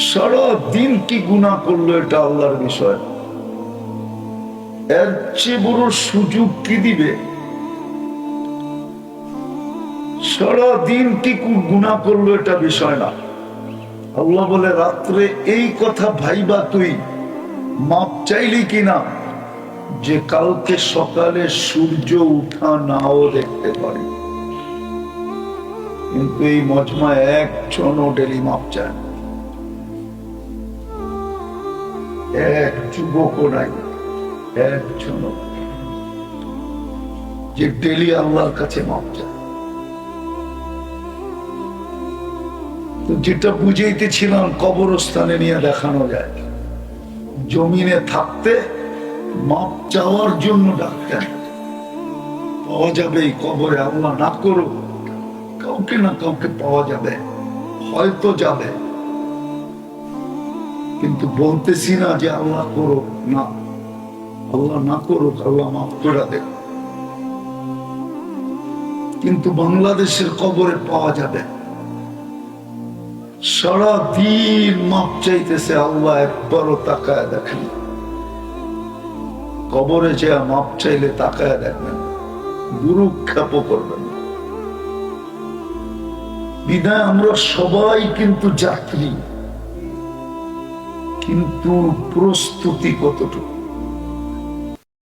সারা দিন কি গুনাহ করলো এটা আল্লাহর বিষয়। এর চেয়ে বড় সুযোগ কি দিবে? সারা দিন কি গুনাহ করলো এটা বিষয় না। আল্লাহ বলে রাত্রে এই কথা ভাইবা তুই মাপ চাইলি কিনা যে কালকে সকালে সূর্য উঠা নাও দেখতে পারি। কিন্তু এই মজমায় একজনও ডেলি মাপ চায় না, এক যুবকও নাই, একজনও যে ডেলি আল্লাহর কাছে মাপ চায়। তো যেটা বুঝাইতেছিলাম, কবরস্থানে নিয়ে দেখানো যায়, জমিনে থাকতে মাপ চাওয়ার জন্য ডাকতেন, পাওয়া যাবে এই কবরে। আল্লাহ না করুক, কাউকে না কাউকে পাওয়া যাবে, হয়তো যাবে, কিন্তু বলতেছি না যে আল্লাহ করুক না, আল্লাহ না করুক, আল্লাহ মাফ করে দেন। কিন্তু বাংলাদেশের কবরে পাওয়া যাবে। সারা দিন মাপ চাইতেছে, আল্লাহ একবারও তাকায় দেখেন। কবরে যে মাপ চাইলে তাকায় দেখবেন, গুরুক্ষেপ করবেন। বিদায় আমরা সবাই কিন্তু যাত্রী, কিন্তু প্রস্তুতি কতটুকু?